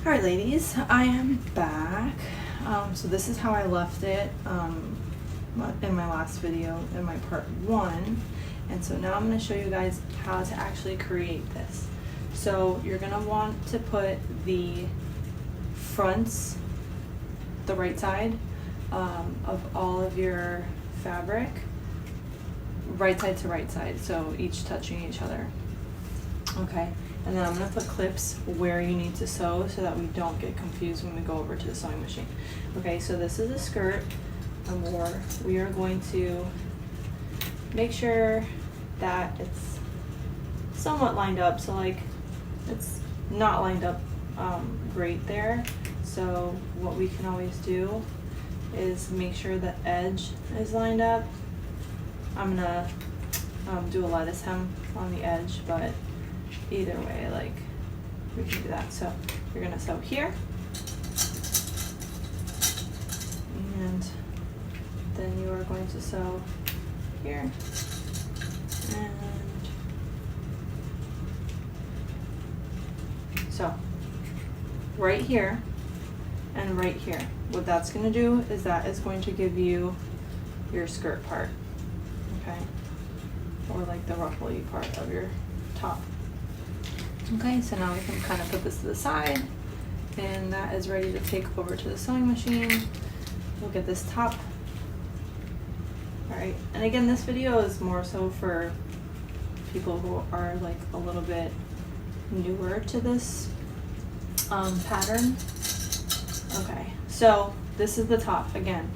All right, ladies, I am back. So this is how I left it in my last video, in my part 1. And so now I'm going to show you guys how to actually create this. So you're going to want to put the fronts, the right side of all of your fabric, right side to right side, so each touching each other. Okay. And then I'm going to put clips where you need to sew so that we don't get confused when we go over to the sewing machine. Okay, so this is a skirt, and we are going to make sure that it's somewhat lined up. So like it's not lined up great there. So what we can always do is make sure the edge is lined up. I'm going to do a lettuce hem on the edge, but either way, like, we can do that. So you're gonna sew here, and then you are going to sew here, and so right here and right here. What that's gonna do is that is going to give you your skirt part, okay, or like the ruffly part of your top. Okay, so now we can kind of put this to the side, and that is ready to take over to the sewing machine. We'll get this top. All right, and again, this video is more so for people who are like a little bit newer to this pattern. Okay, so this is the top again,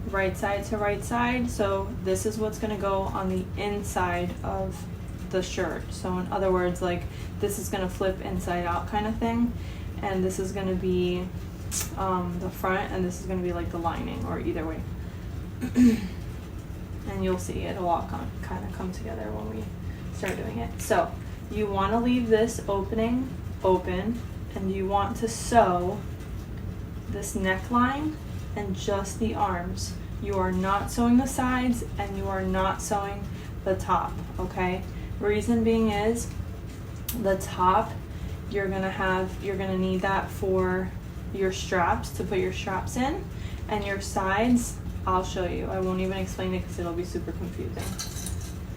right side to right side. So this is what's gonna go on the inside of the shirt. So in other words, like this is going to flip inside out kind of thing, and this is going to be the front, and this is going to be like the lining, or either way. And you'll see it'll all kind of come together when we start doing it. So you want to leave this opening open, and you want to sew this neckline and just the arms. You are not sewing the sides, and you are not sewing the top, okay? Reason being is the top you're gonna need that for your straps, to put your straps in, and your sides I'll show you. I won't even explain it because it'll be super confusing.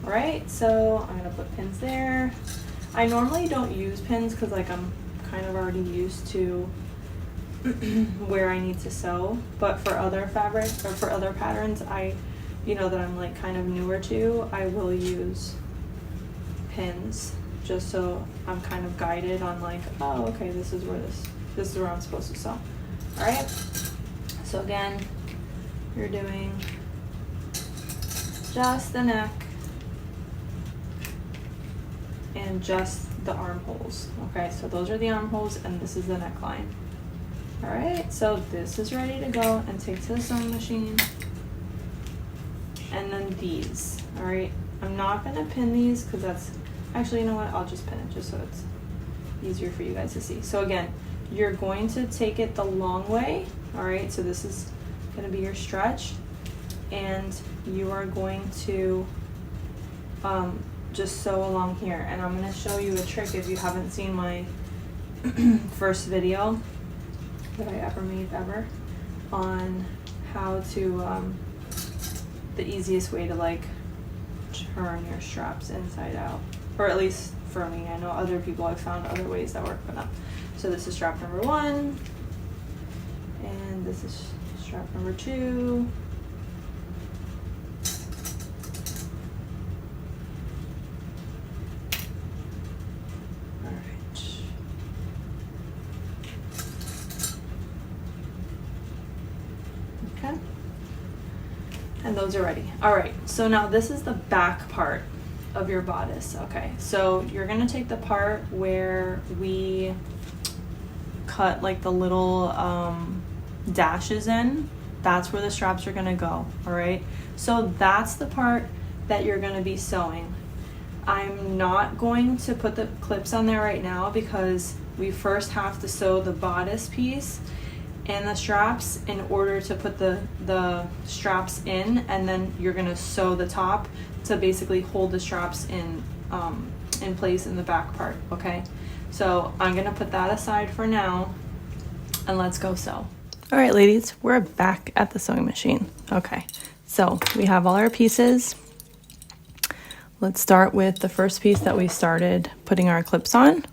All right, so I'm gonna put pins there. I normally don't use pins because like I'm kind of already used to where I need to sew, but for other fabric or for other patterns that I'm like kind of newer to, I will use pins, just so I'm kind of guided on like, oh, okay, this is where I'm supposed to sew. All right, so again, you're doing just the neck and just the armholes. Okay, so those are the armholes, and this is the neckline. All right, so this is ready to go and take to the sewing machine. And then these, all right, I'm not gonna pin these because that's, actually, you know what, I'll just pin it just so it's easier for you guys to see. So again, you're going to take it the long way, all right, so this is gonna be your stretch, and you are going to just sew along here. And I'm gonna show you a trick if you haven't seen my first video that I ever made on how to, the easiest way to like turn your straps inside out, or at least for me. I know other people have found other ways that work for them. So this is strap number 1, and this is strap number 2. All right. Okay. And those are ready. All right, so now this is the back part of your bodice. Okay, so you're gonna take the part where we cut like the little dashes in. That's where the straps are gonna go, all right? So that's the part that you're gonna be sewing. I'm not going to put the clips on there right now because we first have to sew the bodice piece and the straps in order to put the straps in, and then you're gonna sew the top to basically hold the straps in place in the back part, okay? So I'm gonna put that aside for now, and let's go sew. All right, ladies, we're back at the sewing machine. Okay, so we have all our pieces. Let's start with the first piece that we started putting our clips on,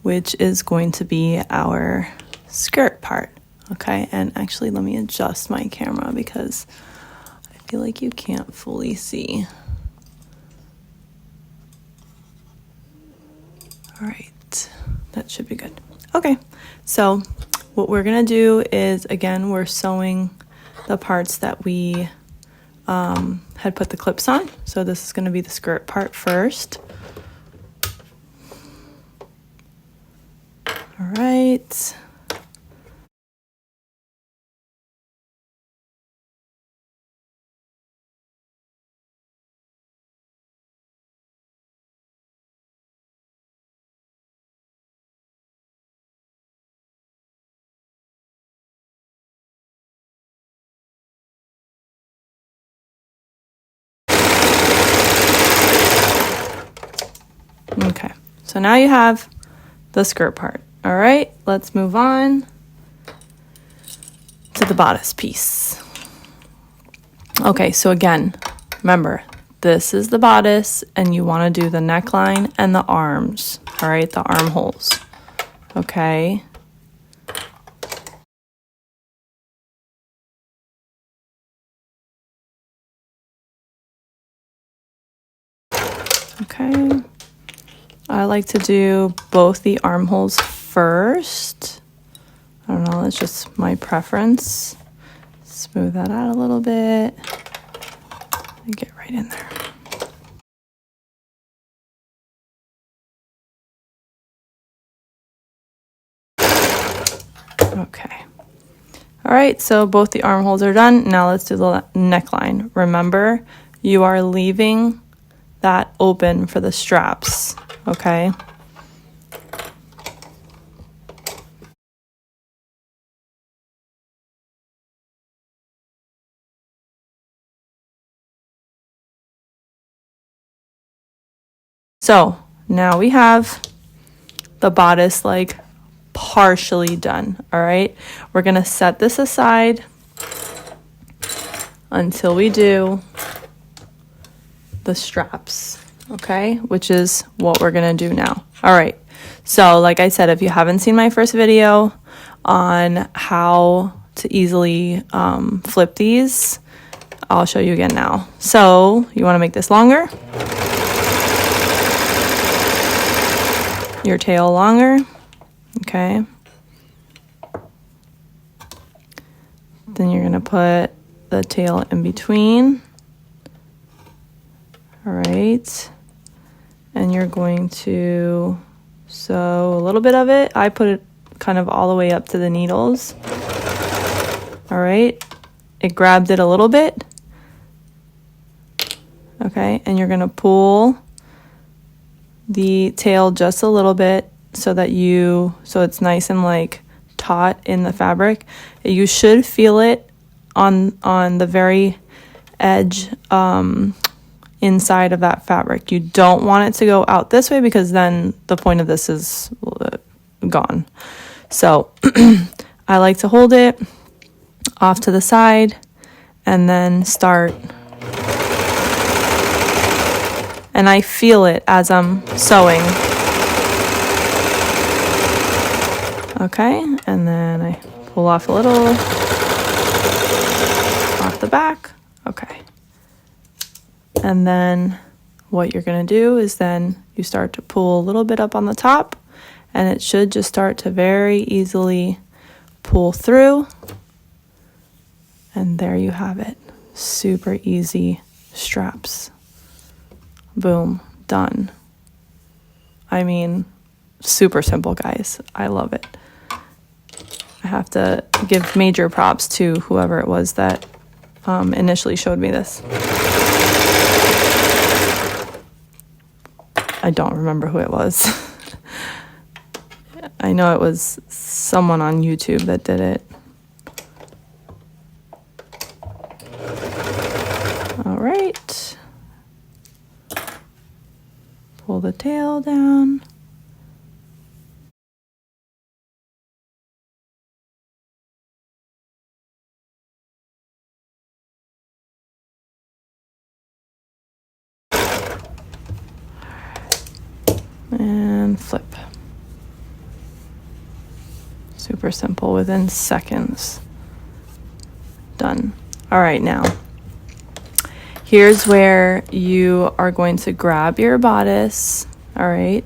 which is going to be our skirt part. Okay, and actually let me adjust my camera because I feel like you can't fully see. All right, that should be good. Okay, so what we're gonna do is, again, we're sewing the parts that we had put the clips on. So this is gonna be the skirt part first. All right. Okay, so now you have the skirt part. All right, let's move on to the bodice piece. Okay, so again, remember, this is the bodice and you want to do the neckline and the arms, all right, the armholes. Okay. Okay. I like to do both the armholes first. I don't know, that's just my preference. Smooth that out a little bit and get right in there. Okay. All right, so both the armholes are done. Now let's do the neckline. Remember, you are leaving that open for the straps, okay? So now we have the bodice like partially done, all right? We're gonna set this aside until we do the straps, okay? Which is what we're gonna do now. All right, so like I said, if you haven't seen my first video on how to easily flip these, I'll show you again now. So you wanna make this longer, your tail longer, okay? Then you're gonna put the tail in between. All right, and you're going to sew a little bit of it. I put it kind of all the way up to the needles. All right, it grabbed it a little bit. Okay, and you're gonna pull the tail just a little bit so it's nice and like taut in the fabric. You should feel it on the very edge inside of that fabric. You don't want it to go out this way because then the point of this is gone. So I like to hold it off to the side and then start, and I feel it as I'm sewing. Okay, and then I pull off a little off the back. Okay. And then what you're going to do is then you start to pull a little bit up on the top, and it should just start to very easily pull through. And there you have it. Super easy straps. Boom, done. I mean, super simple, guys. I love it. I have to give major props to whoever it was that initially showed me this. I don't remember who it was. I know it was someone on YouTube that did it. All right. Pull the tail down. and flip. Super simple, within seconds. Done. All right, now here's where you are going to grab your bodice, all right,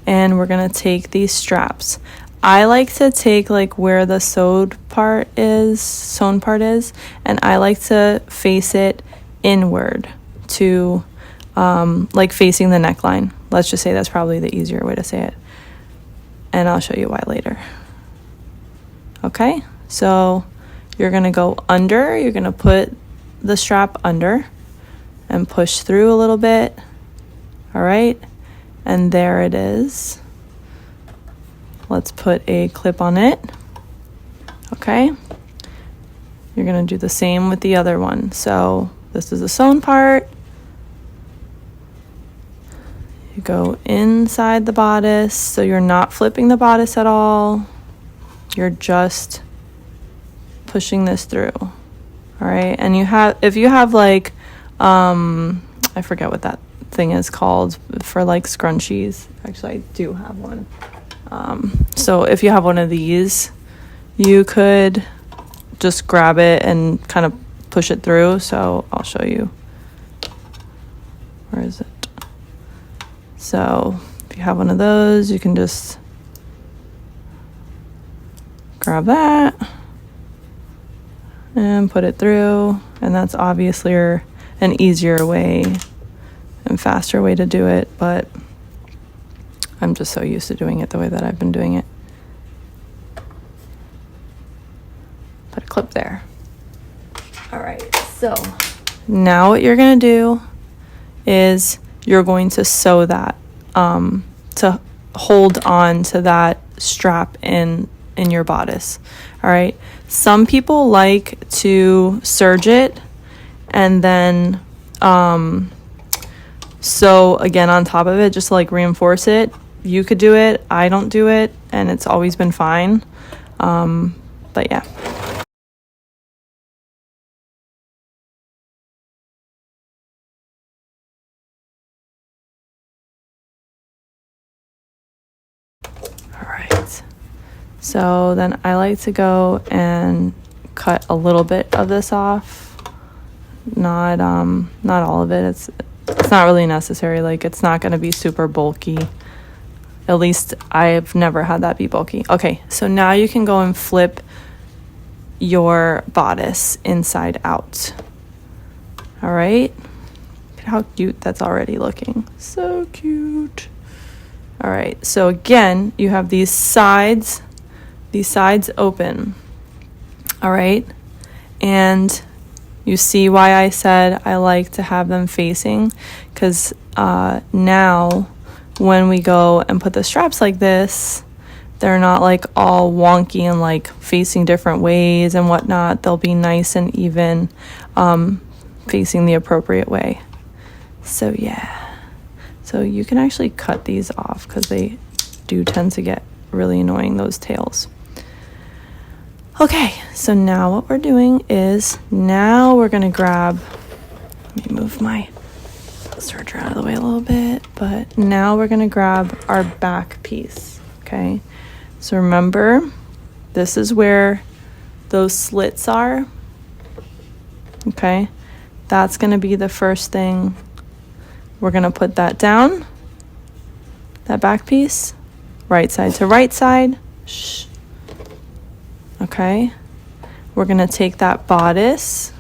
and we're gonna take these straps. I like to take like where the sewn part is, and I like to face it inward to like facing the neckline. Let's just say that's probably the easier way to say it, and I'll show you why later. Okay, so you're gonna go under, you're gonna put the strap under and push through a little bit. All right, and there it is. Let's put a clip on it. Okay, you're gonna do the same with the other one. So this is the sewn part. You go inside the bodice, so you're not flipping the bodice at all. You're just pushing this through. All right, and if you have like I forget what that thing is called for like scrunchies. Actually, I do have one. So if you have one of these, you could just grab it and kind of push it through. So I'll show you. Where is it? So if you have one of those, you can just grab that and put it through, and that's obviously an easier way and faster way to do it, but I'm just so used to doing it the way that I've been doing it. Put a clip there. All right, so now what you're gonna do is you're going to sew that to hold on to that strap in your bodice. All right, some people like to serge it and then sew again on top of it, just to like reinforce it. You could do it, I don't do it, and it's always been fine. But yeah. All right, so then I like to go and cut a little bit of this off, not all of it. It's not really necessary. Like, it's not going to be super bulky. At least I've never had that be bulky. Okay, so now you can go and flip your bodice inside out. All right, look at how cute that's already looking. So cute. All right, so again, you have these sides open. All right, and you see why I said I like to have them facing, because now when we go and put the straps like this, they're not like all wonky and like facing different ways and whatnot. They'll be nice and even, facing the appropriate way. So yeah. So you can actually cut these off because they do tend to get really annoying, those tails. Okay, so now what we're doing is now we're gonna grab, let me move my serger out of the way a little bit, but now we're gonna grab our back piece, okay? So remember, this is where those slits are, okay? That's gonna be the first thing. We're gonna put that down, that back piece, right side to right side. Shh. Okay, we're gonna take that bodice,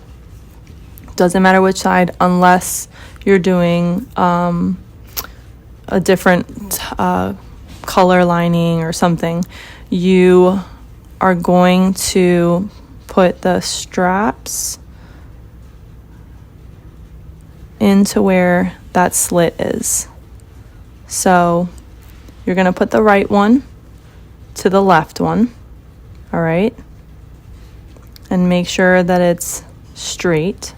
doesn't matter which side, unless you're doing a different color lining or something. You are going to put the straps into where that slit is. So you're gonna put the right one to the left one. All right, and make sure that it's straight.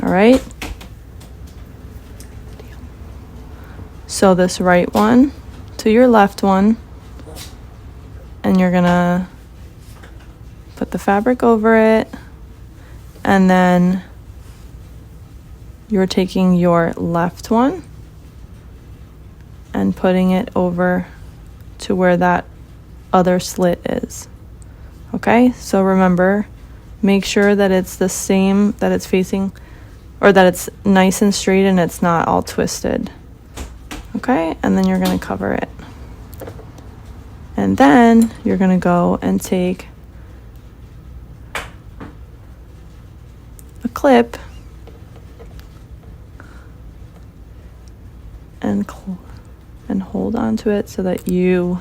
All right, so this right one to your left one, and you're gonna put the fabric over it, and then you're taking your left one and putting it over to where that other slit is. Okay, so remember, make sure that it's the same, that it's facing, or that it's nice and straight and it's not all twisted. Okay, and then you're going to cover it. And then you're going to go and take a clip and hold on to it so that you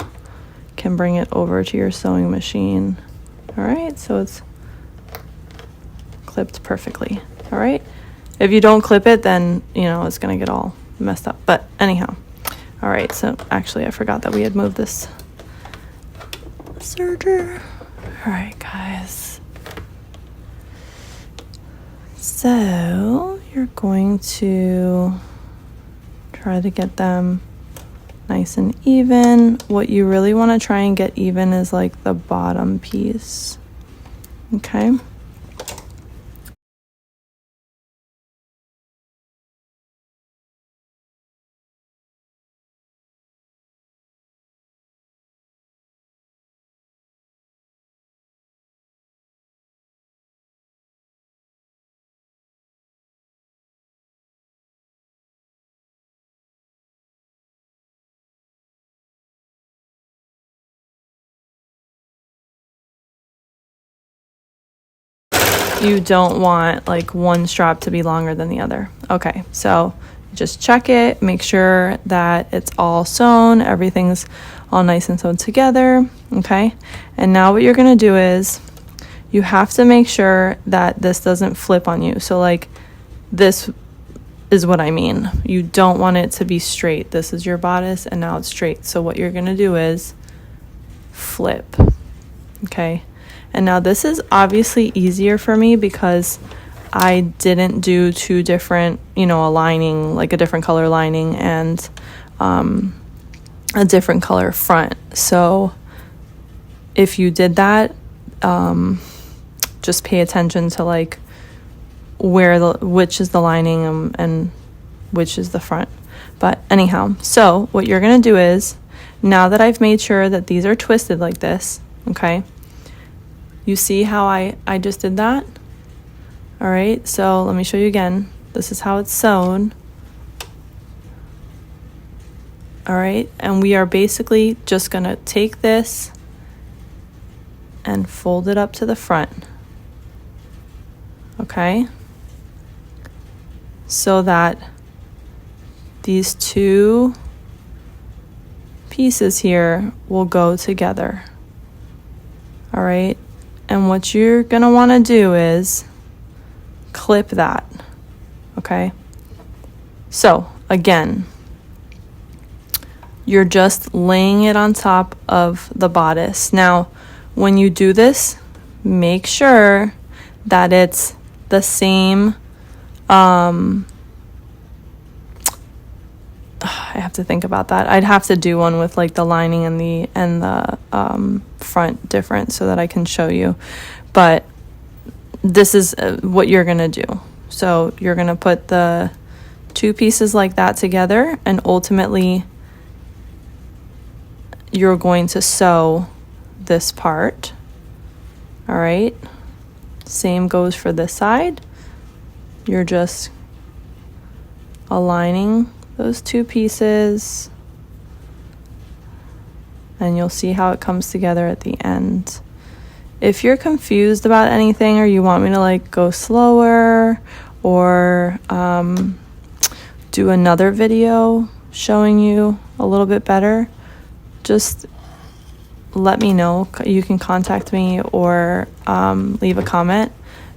can bring it over to your sewing machine. All right, so it's clipped perfectly. All right, if you don't clip it, then you know it's gonna get all messed up. But anyhow, all right, so actually I forgot that we had moved this serger. All right, guys, so you're going to try to get them nice and even. What you really want to try and get even is like the bottom piece. Okay. You don't want like one strap to be longer than the other. Okay, so just check it, make sure that it's all sewn, everything's all nice and sewn together. Okay, and now what you're gonna do is you have to make sure that this doesn't flip on you. So like this is what I mean. You don't want it to be straight. This is your bodice and now it's straight. So what you're gonna do is flip. Okay. And now this is obviously easier for me because I didn't do two different, you know, a lining, like a different color lining and a different color front. So if you did that, just pay attention to like which is the lining and which is the front. But anyhow, so what you're going to do is, now that I've made sure that these are twisted like this, okay, you see how I just did that? All right, so let me show you again. This is how it's sewn. All right, and we are basically just gonna take this and fold it up to the front. Okay? So that these two pieces here will go together. All right? And what you're going to want to do is clip that, okay? So, again, you're just laying it on top of the bodice. Now, when you do this, make sure that it's the same, I have to think about that. I'd have to do one with like the lining and the front different so that I can show you. But this is what you're going to do. So you're going to put the two pieces like that together, and ultimately you're going to sew this part. All right. Same goes for this side. You're just aligning those two pieces, and you'll see how it comes together at the end. If you're confused about anything, or you want me to like go slower or do another video showing you a little bit better, just let me know. You can contact me or leave a comment,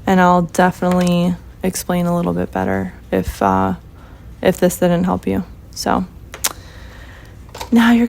and I'll definitely explain a little bit better if this didn't help you. So now you're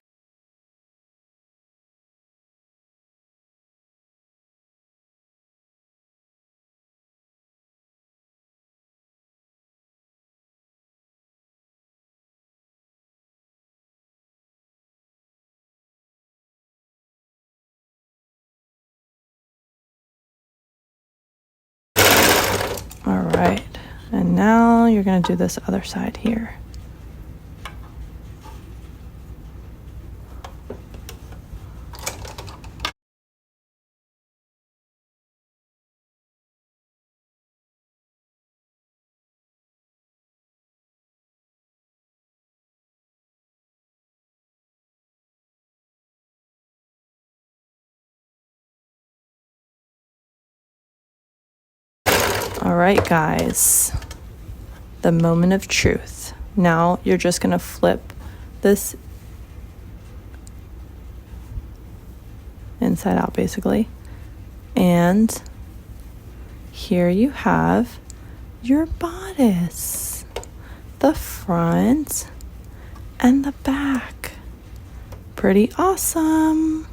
all right. And now you're going to do this other side here. All right, guys, the moment of truth. Now you're just gonna flip this inside out, basically. And here you have your bodice, the front and the back. Pretty awesome.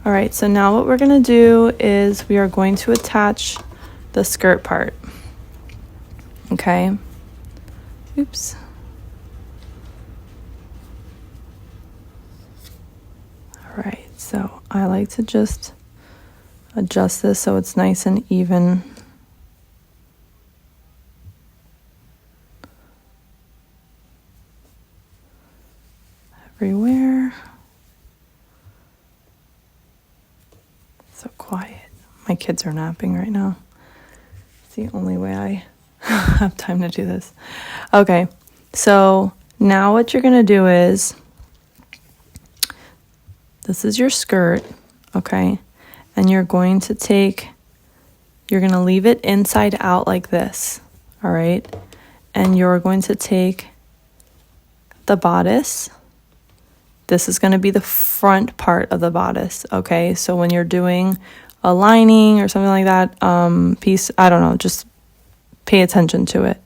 All right, so now what we're gonna do is we are going to attach the skirt part. Okay. Oops. All right, so I like to just adjust this so it's nice and even. Everywhere. So quiet. My kids are napping right now. It's the only way I have time to do this. Okay, so now what you're gonna do is, this is your skirt, okay? And you're going to leave it inside out like this, all right? And you're going to take the bodice. This is going to be the front part of the bodice, okay? So when you're doing a lining or something like that, piece, I don't know, just pay attention to it.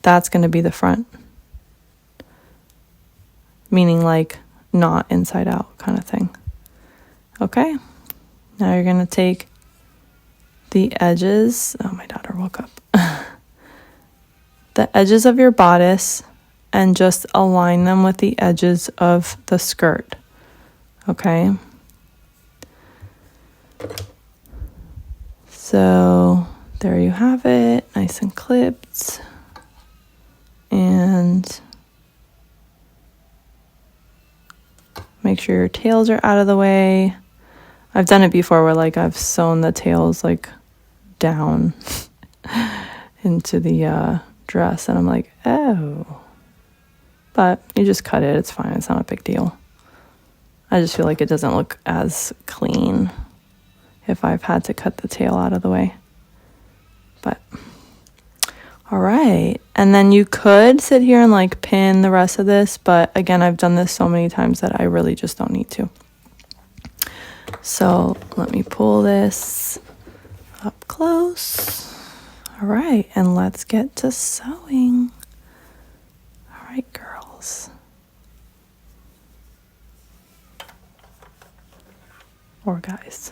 That's going to be the front. Meaning like not inside out kind of thing. Okay? Now you're going to take the edges. Oh, my daughter woke up. The edges of your bodice and just align them with the edges of the skirt. Okay? So there you have it, nice and clipped. And make sure your tails are out of the way. I've done it before where like I've sewn the tails like down into the dress and I'm like, oh. But you just cut it, it's fine, it's not a big deal. I just feel like it doesn't look as clean if I've had to cut the tail out of the way. But, all right. And then you could sit here and like pin the rest of this, but again, I've done this so many times that I really just don't need to. So let me pull this up close. All right, and let's get to sewing. All right, girls. Or guys.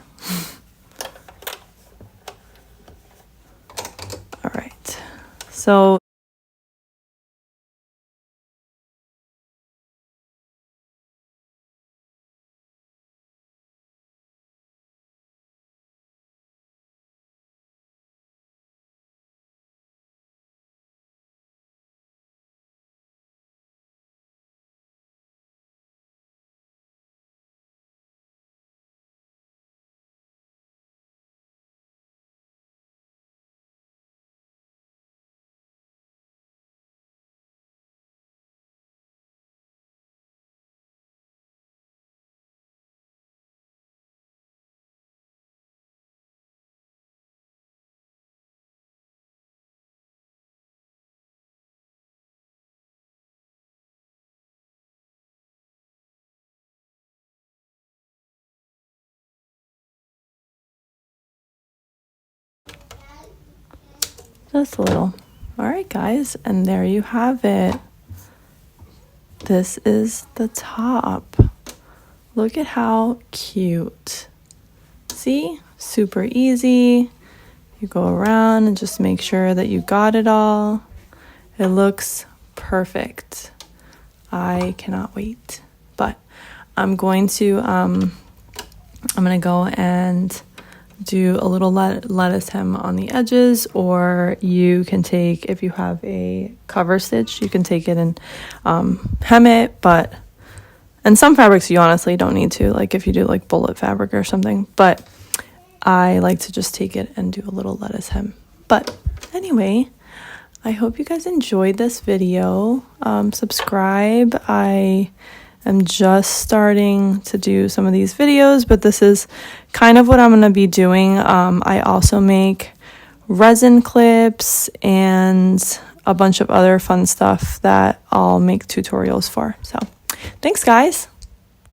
All right, so just a little. All right, guys, and there you have it. This is the top. Look at how cute. See? Super easy. You go around and just make sure that you got it all. It looks perfect. I cannot wait. But I'm going to go and do a little lettuce hem on the edges, or you can take, if you have a cover stitch, you can take it and hem it, and some fabrics you honestly don't need to, like if you do like bullet fabric or something, but I like to just take it and do a little lettuce hem. But anyway, I hope you guys enjoyed this video. Subscribe. I am just starting to do some of these videos, but this is kind of what I'm going to be doing. I also make resin clips and a bunch of other fun stuff that I'll make tutorials for. So thanks guys.